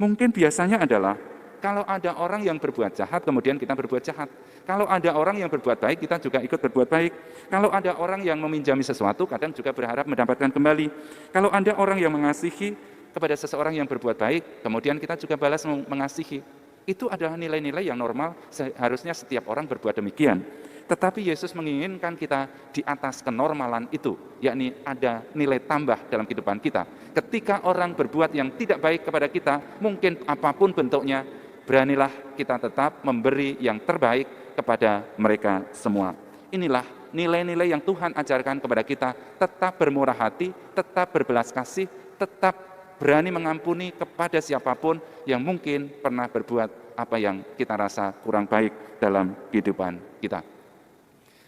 Mungkin biasanya adalah kalau ada orang yang berbuat jahat, kemudian kita berbuat jahat. Kalau ada orang yang berbuat baik, kita juga ikut berbuat baik. Kalau ada orang yang meminjami sesuatu, kadang juga berharap mendapatkan kembali. Kalau ada orang yang mengasihi kepada seseorang yang berbuat baik, kemudian kita juga balas mengasihi. Itu adalah nilai-nilai yang normal, seharusnya setiap orang berbuat demikian. Tetapi Yesus menginginkan kita di atas kenormalan itu, yakni ada nilai tambah dalam kehidupan kita. Ketika orang berbuat yang tidak baik kepada kita, mungkin apapun bentuknya, beranilah kita tetap memberi yang terbaik kepada mereka semua. Inilah nilai-nilai yang Tuhan ajarkan kepada kita, tetap bermurah hati, tetap berbelas kasih, tetap berani mengampuni kepada siapapun yang mungkin pernah berbuat apa yang kita rasa kurang baik dalam kehidupan kita.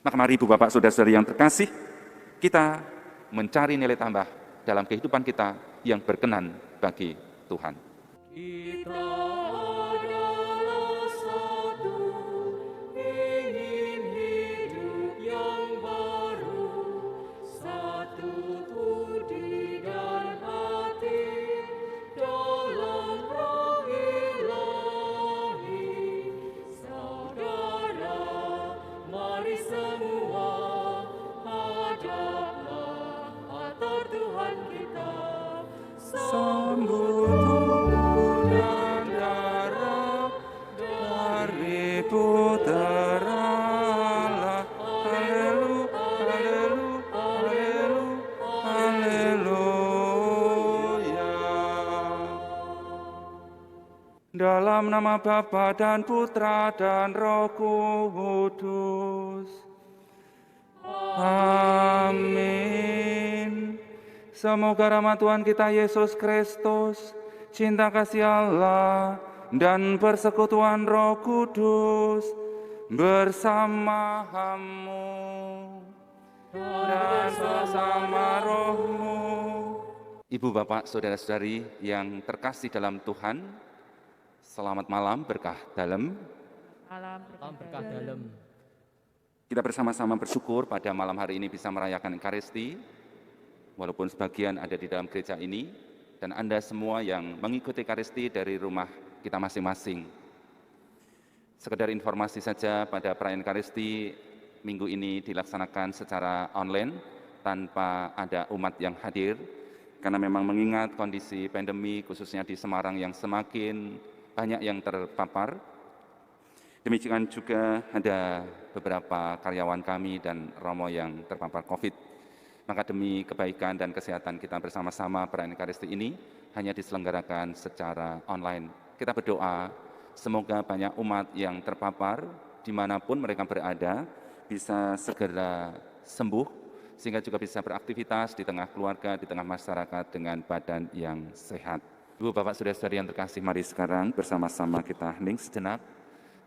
Maka mari Ibu Bapak Saudara-saudari yang terkasih, kita mencari nilai tambah dalam kehidupan kita yang berkenan bagi Tuhan. Kita adalah satu, ingin hidup yang baru, satu budi dan hati, dalam roh ilahi. Saudara, mari semua hadaplah altar Tuhan kita, Sambut dan darah dari putera Allah. Haleluya. Dalam nama Bapa dan Putra dan Roh Kudus. Amin. Semoga rahmat Tuhan kita Yesus Kristus, cinta kasih Allah, dan persekutuan Roh Kudus bersamamu dan bersama rohmu. Ibu, Bapak, Saudara-saudari yang terkasih dalam Tuhan, selamat malam berkah dalam. Salam berkah dalam. Kita bersama-sama bersyukur pada malam hari ini bisa merayakan Ekaristi, walaupun sebagian ada di dalam gereja ini, dan Anda semua yang mengikuti Ekaristi dari rumah kita masing-masing. Sekedar informasi saja, pada perayaan Ekaristi minggu ini dilaksanakan secara online tanpa ada umat yang hadir, karena memang mengingat kondisi pandemi khususnya di Semarang yang semakin banyak yang terpapar. Demikian juga ada beberapa karyawan kami dan Romo yang terpapar COVID. Maka demi kebaikan dan kesehatan kita bersama-sama, perayaan Ekaristi ini hanya diselenggarakan secara online. Kita berdoa semoga banyak umat yang terpapar dimanapun mereka berada bisa segera sembuh, sehingga juga bisa beraktivitas di tengah keluarga, di tengah masyarakat dengan badan yang sehat. Ibu, Bapak, Saudara-saudari yang terkasih, mari sekarang bersama-sama kita hening sejenak.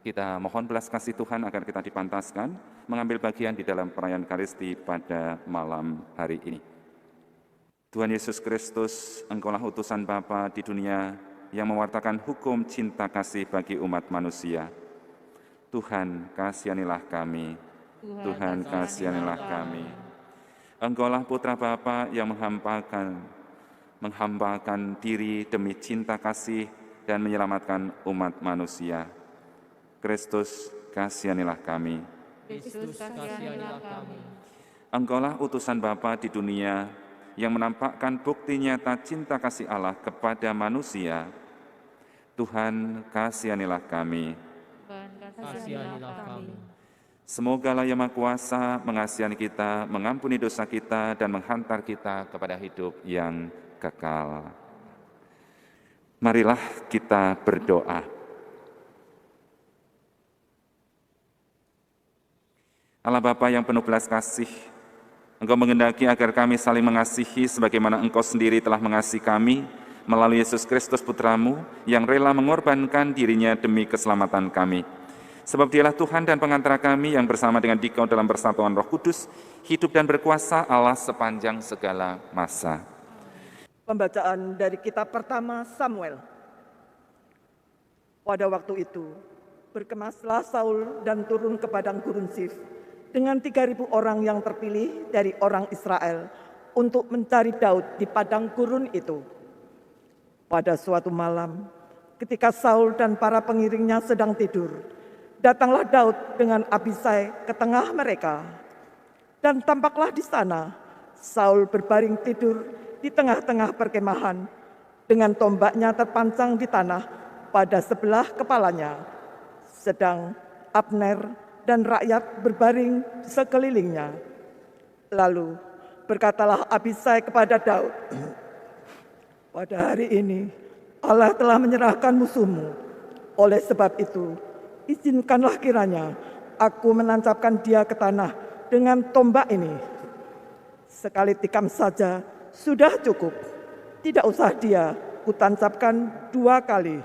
Kita mohon belas kasih Tuhan agar kita dipantaskan mengambil bagian di dalam perayaan Ekaristi pada malam hari ini. Tuhan Yesus Kristus, Engkaulah utusan Bapa di dunia yang mewartakan hukum cinta kasih bagi umat manusia. Tuhan, kasihanilah kami. Tuhan, kasihanilah kami. Engkaulah Putra Bapa yang menghambakan diri demi cinta kasih dan menyelamatkan umat manusia. Kristus, kasihanilah kami. Kristus, kasihanilah kami. Engkaulah utusan Bapa di dunia yang menampakkan bukti nyata cinta kasih Allah kepada manusia. Tuhan, kasihanilah kami. Tuhan, kasihanilah kami. Semoga Allah yang Maha Kuasa mengasihi kita, mengampuni dosa kita, dan menghantar kita kepada hidup yang kekal. Marilah kita berdoa. Allah Bapa yang penuh belas kasih, Engkau menghendaki agar kami saling mengasihi sebagaimana Engkau sendiri telah mengasihi kami melalui Yesus Kristus Putramu yang rela mengorbankan dirinya demi keselamatan kami. Sebab Dialah Tuhan dan pengantara kami yang bersama dengan Dikau dalam persatuan Roh Kudus, hidup dan berkuasa Allah sepanjang segala masa. Pembacaan dari kitab pertama Samuel. Pada waktu itu, berkemaslah Saul dan turun ke padang gurun Sif dengan 3.000 orang yang terpilih dari orang Israel untuk mencari Daud di padang gurun itu. Pada suatu malam, ketika Saul dan para pengiringnya sedang tidur, datanglah Daud dengan Abisai ke tengah mereka. Dan tampaklah di sana Saul berbaring tidur di tengah-tengah perkemahan dengan tombaknya terpancang di tanah pada sebelah kepalanya. Sedang Abner dan rakyat berbaring di sekelilingnya. Lalu berkatalah Abisai kepada Daud, "Pada hari ini Allah telah menyerahkan musuhmu. Oleh sebab itu, izinkanlah kiranya aku menancapkan dia ke tanah dengan tombak ini. Sekali tikam saja sudah cukup. Tidak usah dia kutancapkan 2 kali."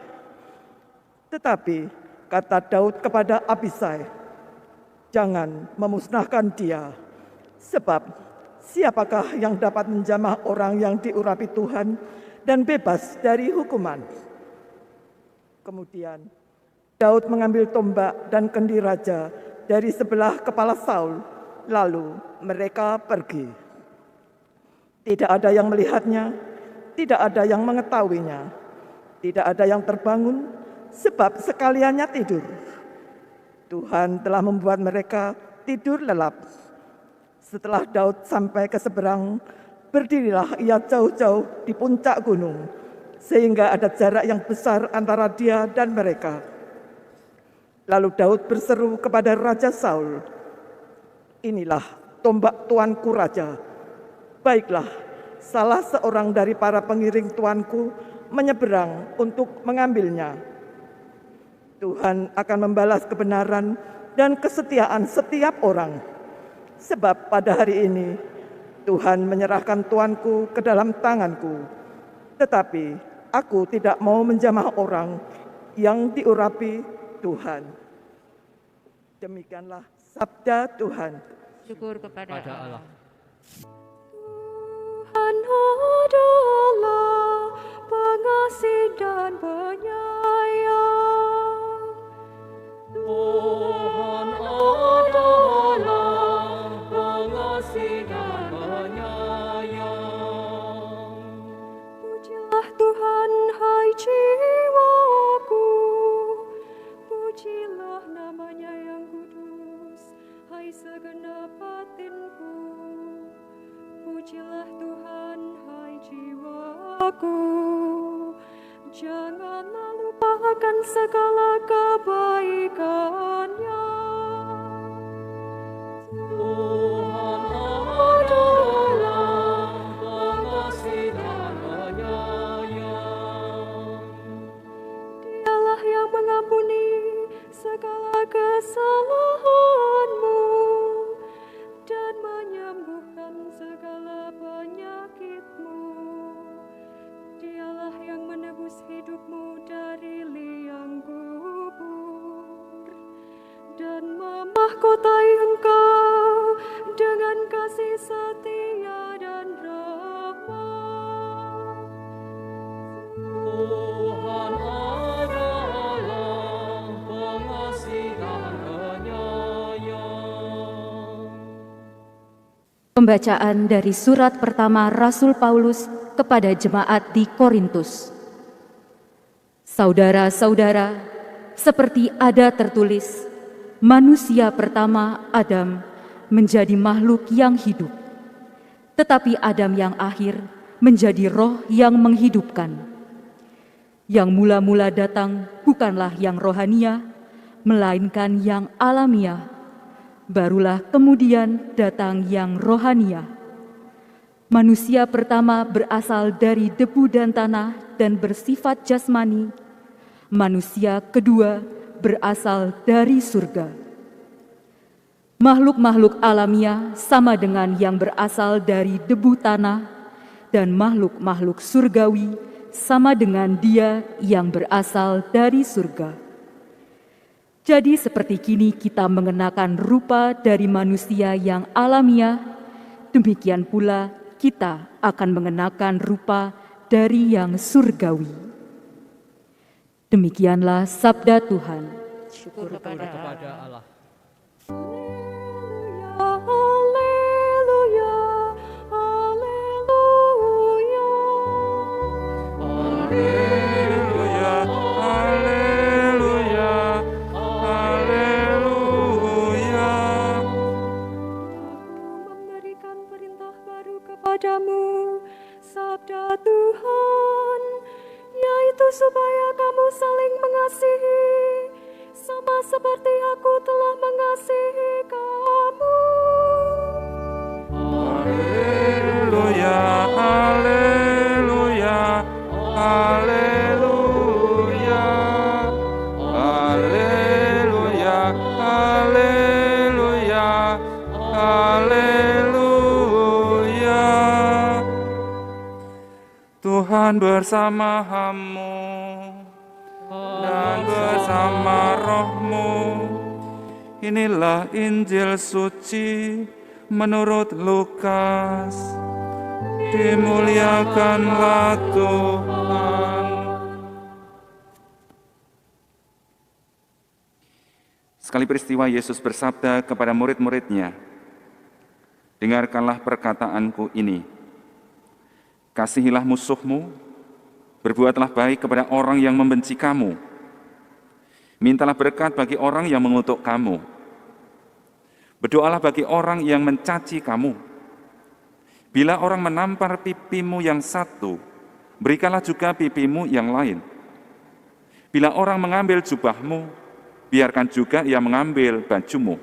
Tetapi kata Daud kepada Abisai, "Jangan memusnahkan dia, sebab siapakah yang dapat menjamah orang yang diurapi Tuhan dan bebas dari hukuman?" Kemudian Daud mengambil tombak dan kendi raja dari sebelah kepala Saul, lalu mereka pergi. Tidak ada yang melihatnya, tidak ada yang mengetahuinya, tidak ada yang terbangun, sebab sekaliannya tidur. Tuhan telah membuat mereka tidur lelap. Setelah Daud sampai ke seberang, berdirilah ia jauh-jauh di puncak gunung, sehingga ada jarak yang besar antara dia dan mereka. Lalu Daud berseru kepada Raja Saul, "Inilah tombak tuanku raja. Baiklah, salah seorang dari para pengiring tuanku menyeberang untuk mengambilnya. Tuhan akan membalas kebenaran dan kesetiaan setiap orang. Sebab pada hari ini Tuhan menyerahkan tuanku ke dalam tanganku. Tetapi aku tidak mau menjamah orang yang diurapi Tuhan." Demikianlah sabda Tuhan. Syukur kepada Allah. Tuhan adalah pengasih dan penyayang. Tuhan adalah pengasih dan penyayang. Pujilah Tuhan, hai jiwaku, pujilah namanya yang kudus, hai segenap batinku. Pujilah Tuhan, hai jiwaku, janganlah lupakan segala kebaikannya. Tuhan adalah pengasih dan penyayang. Dialah yang mengampuni segala kesalahanmu dan menyembuhkan segala penyakitmu. Dialah yang menebus hidupmu dari liang kubur dan memahkotai engkau dengan kasih setia dan rahmat. Tuhan adalah pengasih dan penyayang. Pembacaan dari surat pertama Rasul Paulus kepada jemaat di Korintus. Saudara-saudara, seperti ada tertulis, manusia pertama Adam menjadi makhluk yang hidup, tetapi Adam yang akhir menjadi roh yang menghidupkan. Yang mula-mula datang bukanlah yang rohania, melainkan yang alamiah. Barulah kemudian datang yang rohania. Manusia pertama berasal dari debu dan tanah dan bersifat jasmani. Manusia kedua berasal dari surga. Makhluk-makhluk alamiah sama dengan yang berasal dari debu tanah, dan makhluk-makhluk surgawi sama dengan dia yang berasal dari surga. Jadi seperti kini kita mengenakan rupa dari manusia yang alamiah, demikian pula kita akan mengenakan rupa dari yang surgawi. Demikianlah sabda Tuhan. Syukur kepada Allah. Haleluya, haleluya, haleluya, supaya kamu saling mengasihi, sama seperti aku telah mengasihi kamu. Haleluya, haleluya, haleluya, haleluya, haleluya, haleluya. Tuhan bersamamu dan bersama rohmu. Inilah Injil suci menurut Lukas. Dimuliakanlah Tuhan. Sekali peristiwa Yesus bersabda kepada murid-muridnya, "Dengarkanlah perkataanku ini, kasihilah musuhmu, berbuatlah baik kepada orang yang membenci kamu, mintalah berkat bagi orang yang mengutuk kamu, berdoalah bagi orang yang mencaci kamu. Bila orang menampar pipimu yang satu, berikanlah juga pipimu yang lain. Bila orang mengambil jubahmu, biarkan juga ia mengambil bajumu.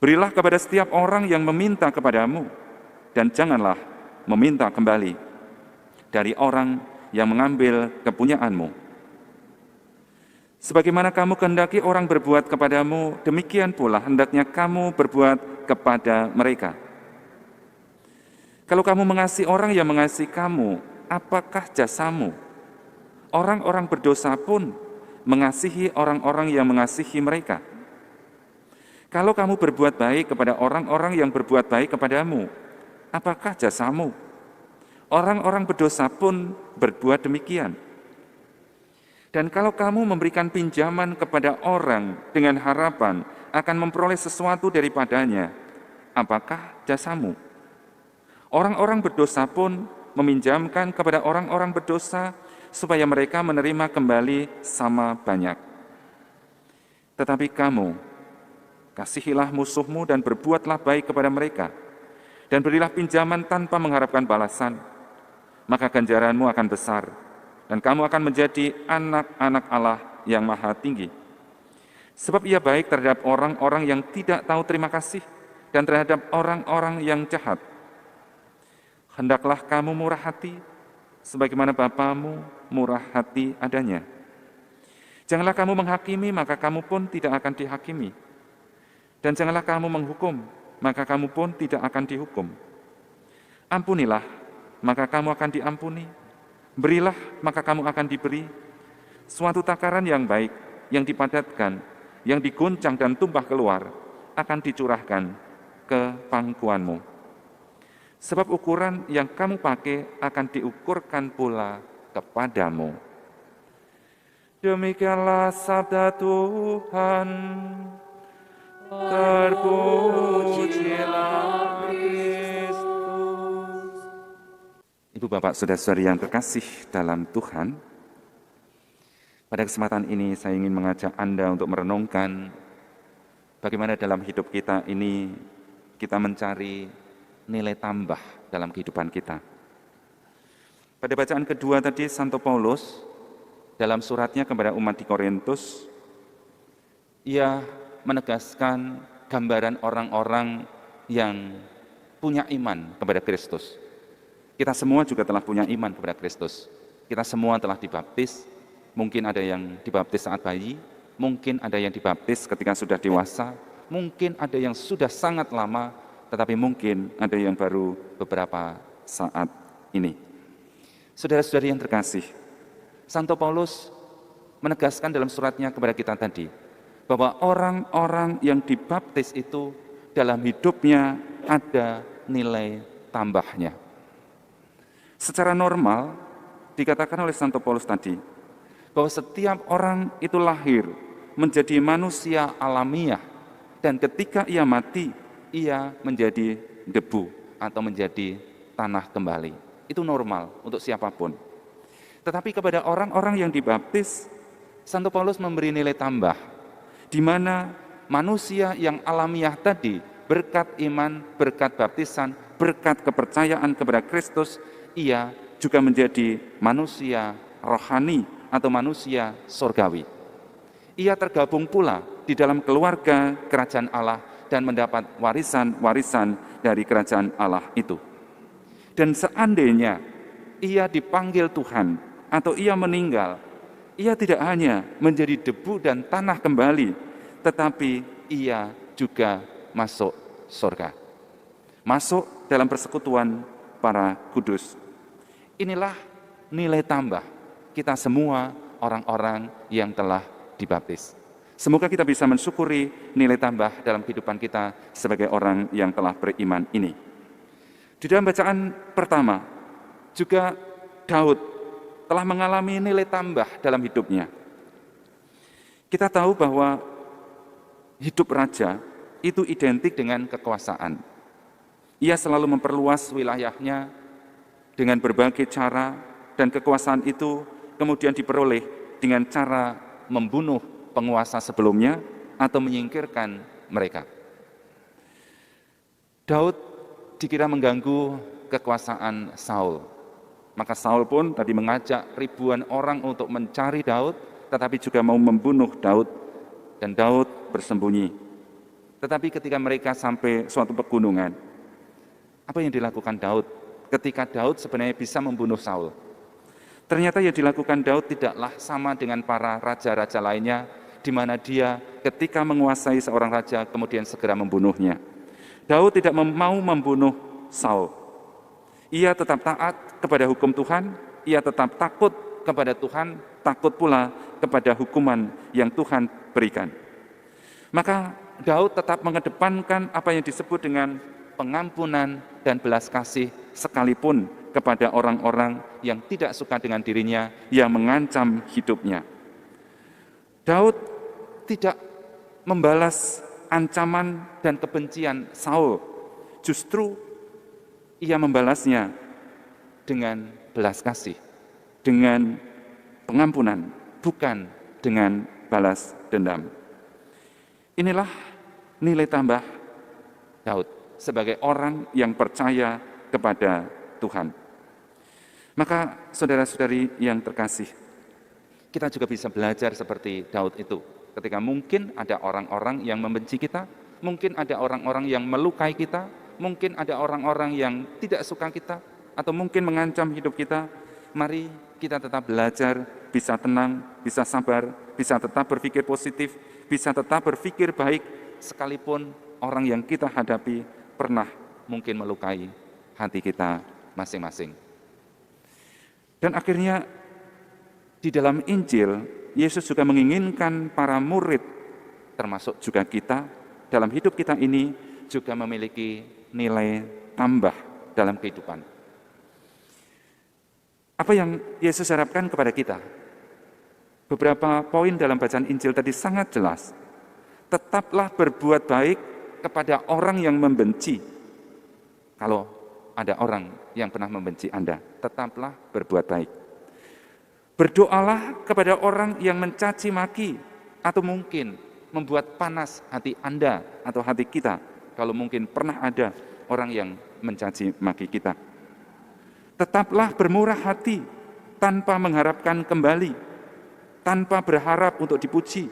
Berilah kepada setiap orang yang meminta kepadamu, dan janganlah meminta kembali dari orang yang mengambil kepunyaanmu. Sebagaimana kamu kehendaki orang berbuat kepadamu, demikian pula hendaknya kamu berbuat kepada mereka. Kalau kamu mengasihi orang yang mengasihi kamu, apakah jasamu? Orang-orang berdosa pun mengasihi orang-orang yang mengasihi mereka. Kalau kamu berbuat baik kepada orang-orang yang berbuat baik kepadamu, apakah jasamu? Orang-orang berdosa pun berbuat demikian. Dan kalau kamu memberikan pinjaman kepada orang dengan harapan akan memperoleh sesuatu daripadanya, apakah jasamu? Orang-orang berdosa pun meminjamkan kepada orang-orang berdosa supaya mereka menerima kembali sama banyak. Tetapi kamu, kasihilah musuhmu dan berbuatlah baik kepada mereka, dan berilah pinjaman tanpa mengharapkan balasan, maka ganjaranmu akan besar, dan kamu akan menjadi anak-anak Allah yang Maha Tinggi. Sebab ia baik terhadap orang-orang yang tidak tahu terima kasih, dan terhadap orang-orang yang jahat. Hendaklah kamu murah hati, sebagaimana Bapamu murah hati adanya. Janganlah kamu menghakimi, maka kamu pun tidak akan dihakimi. Dan janganlah kamu menghukum, maka kamu pun tidak akan dihukum. Ampunilah, maka kamu akan diampuni. Berilah, maka kamu akan diberi. Suatu takaran yang baik, yang dipadatkan, yang diguncang dan tumpah keluar, akan dicurahkan ke pangkuanmu. Sebab ukuran yang kamu pakai akan diukurkan pula kepadamu." Demikianlah sabda Tuhan. Terpujilah Kristus. Ibu bapak saudara-saudari yang terkasih dalam Tuhan, pada kesempatan ini saya ingin mengajak Anda untuk merenungkan bagaimana dalam hidup kita ini kita mencari nilai tambah dalam kehidupan kita. Pada bacaan kedua tadi, Santo Paulus dalam suratnya kepada umat di Korintus, ia menegaskan gambaran orang-orang yang punya iman kepada Kristus. Kita semua juga telah punya iman kepada Kristus. Kita semua telah dibaptis, mungkin ada yang dibaptis saat bayi, mungkin ada yang dibaptis ketika sudah dewasa, mungkin ada yang sudah sangat lama, tetapi mungkin ada yang baru beberapa saat ini. Saudara-saudari yang terkasih, Santo Paulus menegaskan dalam suratnya kepada kita tadi, bahwa orang-orang yang dibaptis itu dalam hidupnya ada nilai tambahnya. Secara normal, dikatakan oleh Santo Paulus tadi, bahwa setiap orang itu lahir menjadi manusia alamiah, dan ketika ia mati, ia menjadi debu atau menjadi tanah kembali. Itu normal untuk siapapun. Tetapi kepada orang-orang yang dibaptis, Santo Paulus memberi nilai tambah, di mana manusia yang alamiah tadi, berkat iman, berkat baptisan, berkat kepercayaan kepada Kristus, ia juga menjadi manusia rohani atau manusia sorgawi. Ia tergabung pula di dalam keluarga kerajaan Allah dan mendapat warisan-warisan dari kerajaan Allah itu. Dan seandainya ia dipanggil Tuhan atau ia meninggal, ia tidak hanya menjadi debu dan tanah kembali, tetapi ia juga masuk surga. Masuk dalam persekutuan para kudus. Inilah nilai tambah kita semua orang-orang yang telah dibaptis. Semoga kita bisa mensyukuri nilai tambah dalam kehidupan kita sebagai orang yang telah beriman ini. Di dalam bacaan pertama, juga Daud telah mengalami nilai tambah dalam hidupnya. Kita tahu bahwa hidup raja itu identik dengan kekuasaan. Ia selalu memperluas wilayahnya dengan berbagai cara, dan kekuasaan itu kemudian diperoleh dengan cara membunuh penguasa sebelumnya atau menyingkirkan mereka. Daud dikira mengganggu kekuasaan Saul. Maka Saul pun tadi mengajak ribuan orang untuk mencari Daud, tetapi juga mau membunuh Daud, dan Daud bersembunyi. Tetapi ketika mereka sampai suatu pegunungan, apa yang dilakukan Daud? Ketika Daud sebenarnya bisa membunuh Saul, ternyata yang dilakukan Daud tidaklah sama dengan para raja-raja lainnya, di mana dia ketika menguasai seorang raja kemudian segera membunuhnya. Daud tidak mau membunuh Saul. Ia tetap taat kepada hukum Tuhan, ia tetap takut kepada Tuhan, takut pula kepada hukuman yang Tuhan berikan. Maka Daud tetap mengedepankan apa yang disebut dengan pengampunan dan belas kasih sekalipun kepada orang-orang yang tidak suka dengan dirinya, yang mengancam hidupnya. Daud tidak membalas ancaman dan kebencian Saul, justru ia membalasnya dengan belas kasih, dengan pengampunan, bukan dengan balas dendam. Inilah nilai tambah Daud sebagai orang yang percaya kepada Tuhan. Maka saudara-saudari yang terkasih, kita juga bisa belajar seperti Daud itu. Ketika mungkin ada orang-orang yang membenci kita, mungkin ada orang-orang yang melukai kita, mungkin ada orang-orang yang tidak suka kita, atau mungkin mengancam hidup kita, mari kita tetap belajar, bisa tenang, bisa sabar, bisa tetap berpikir positif, bisa tetap berpikir baik, sekalipun orang yang kita hadapi pernah mungkin melukai hati kita masing-masing. Dan akhirnya di dalam Injil, Yesus juga menginginkan para murid, termasuk juga kita, dalam hidup kita ini juga memiliki nilai tambah dalam kehidupan. Apa yang Yesus harapkan kepada kita? Beberapa poin dalam bacaan Injil tadi sangat jelas. Tetaplah berbuat baik kepada orang yang membenci. Kalau ada orang yang pernah membenci Anda, tetaplah berbuat baik. Berdoalah kepada orang yang mencaci maki atau mungkin membuat panas hati Anda atau hati kita, kalau mungkin pernah ada orang yang mencaci maki kita. Tetaplah bermurah hati tanpa mengharapkan kembali, tanpa berharap untuk dipuji,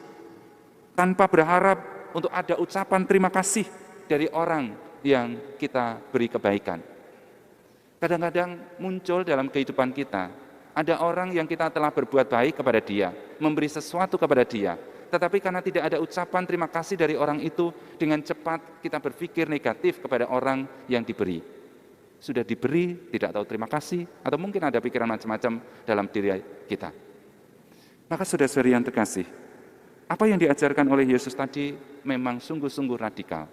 tanpa berharap untuk ada ucapan terima kasih dari orang yang kita beri kebaikan. Kadang-kadang muncul dalam kehidupan kita, ada orang yang kita telah berbuat baik kepada dia, memberi sesuatu kepada dia, tetapi karena tidak ada ucapan terima kasih dari orang itu, dengan cepat kita berpikir negatif kepada orang yang diberi. Sudah diberi, tidak tahu terima kasih, atau mungkin ada pikiran macam-macam dalam diri kita. Maka saudara-saudari yang terkasih, apa yang diajarkan oleh Yesus tadi memang sungguh-sungguh radikal.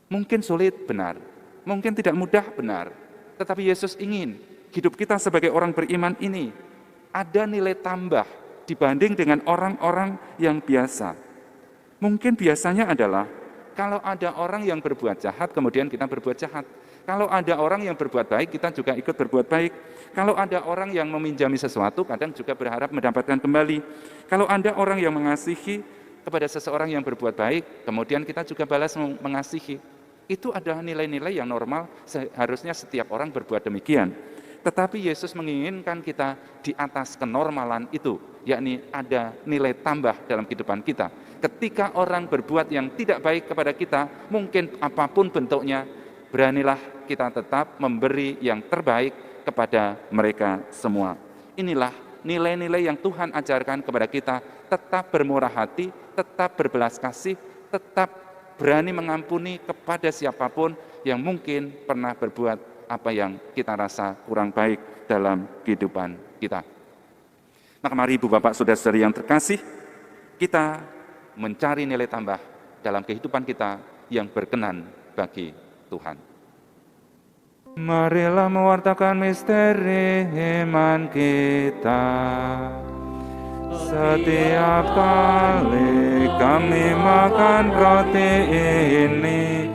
Mungkin sulit, benar. Mungkin tidak mudah, benar. Tetapi Yesus ingin hidup kita sebagai orang beriman ini ada nilai tambah dibanding dengan orang-orang yang biasa. Mungkin biasanya adalah kalau ada orang yang berbuat jahat, kemudian kita berbuat jahat. Kalau ada orang yang berbuat baik, kita juga ikut berbuat baik. Kalau ada orang yang meminjami sesuatu, kadang juga berharap mendapatkan kembali. Kalau ada orang yang mengasihi kepada seseorang yang berbuat baik, kemudian kita juga balas mengasihi. Itu adalah nilai-nilai yang normal, seharusnya setiap orang berbuat demikian. Tetapi Yesus menginginkan kita di atas kenormalan itu, yakni ada nilai tambah dalam kehidupan kita. Ketika orang berbuat yang tidak baik kepada kita, mungkin apapun bentuknya, beranilah kita tetap memberi yang terbaik kepada mereka semua. Inilah nilai-nilai yang Tuhan ajarkan kepada kita, tetap bermurah hati, tetap berbelas kasih, tetap berani mengampuni kepada siapapun yang mungkin pernah berbuat apa yang kita rasa kurang baik dalam kehidupan kita. Maka mari Ibu Bapak Saudara-saudari yang terkasih, kita mencari nilai tambah dalam kehidupan kita yang berkenan bagi Tuhan. Marilah mewartakan misteri iman kita. Setiap kali kami makan roti ini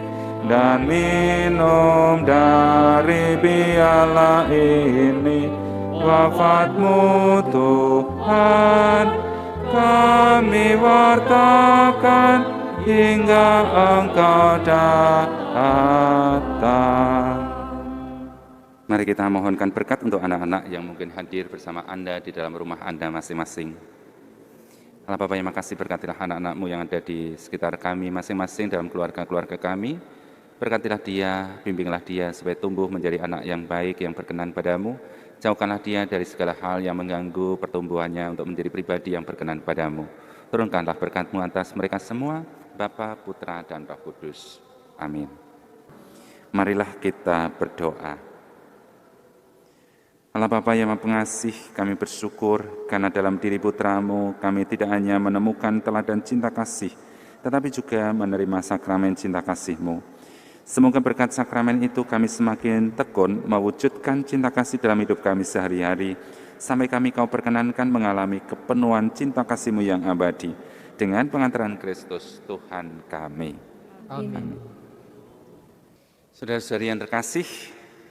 dan minum dari piala ini, wafat-Mu Tuhan kami wartakan hingga Engkau datang. Mari kita mohonkan berkat untuk anak-anak yang mungkin hadir bersama Anda di dalam rumah Anda masing-masing. Allah Bapa yang makasih, berkatilah anak-anak-Mu yang ada di sekitar kami masing-masing dalam keluarga-keluarga kami. Berkatilah dia, bimbinglah dia supaya tumbuh menjadi anak yang baik, yang berkenan padamu. Jauhkanlah dia dari segala hal yang mengganggu pertumbuhannya untuk menjadi pribadi yang berkenan padamu. Turunkanlah berkat-Mu atas mereka semua, Bapa, Putra, dan Roh Kudus. Amin. Marilah kita berdoa. Allah Bapa yang Maha Pengasih, kami bersyukur karena dalam diri Putra-Mu kami tidak hanya menemukan teladan cinta kasih, tetapi juga menerima sakramen cinta kasih-Mu. Semoga berkat sakramen itu kami semakin tekun mewujudkan cinta kasih dalam hidup kami sehari-hari, sampai kami Kau perkenankan mengalami kepenuhan cinta kasih-Mu yang abadi, dengan pengantaran Kristus Tuhan kami. Amin. Saudara-saudari yang terkasih,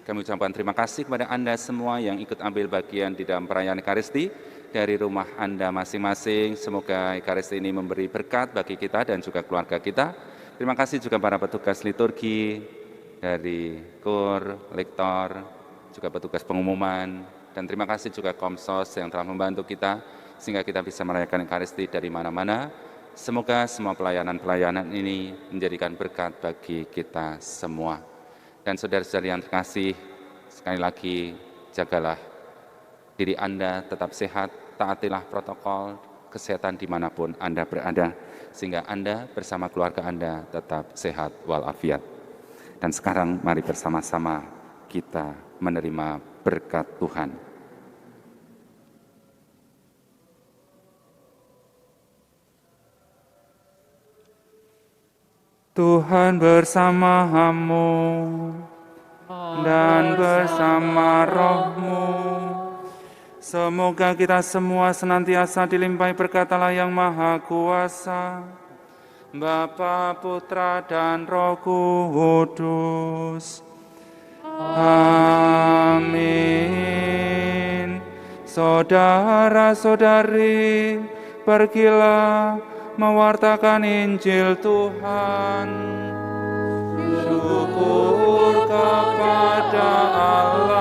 kami ucapkan terima kasih kepada Anda semua yang ikut ambil bagian di dalam perayaan Ekaristi dari rumah Anda masing-masing. Semoga Ekaristi ini memberi berkat bagi kita dan juga keluarga kita. Terima kasih juga para petugas liturgi dari KUR, lektor, juga petugas pengumuman, dan terima kasih juga Komsos yang telah membantu kita sehingga kita bisa merayakan Ekaristi dari mana-mana. Semoga semua pelayanan-pelayanan ini menjadikan berkat bagi kita semua. Dan saudara-saudari yang terkasih, sekali lagi jagalah diri Anda tetap sehat, taatilah protokol kesehatan dimanapun Anda berada, sehingga Anda bersama keluarga Anda tetap sehat walafiat. Dan sekarang mari bersama-sama kita menerima berkat Tuhan. Tuhan bersamamu dan bersama rohmu. Semoga kita semua senantiasa dilimpahi berkat Allah yang Maha Kuasa, Bapa, Putra, dan Roh Kudus. Amin. Saudara-saudari, pergilah mewartakan Injil Tuhan. Syukur kepada Allah.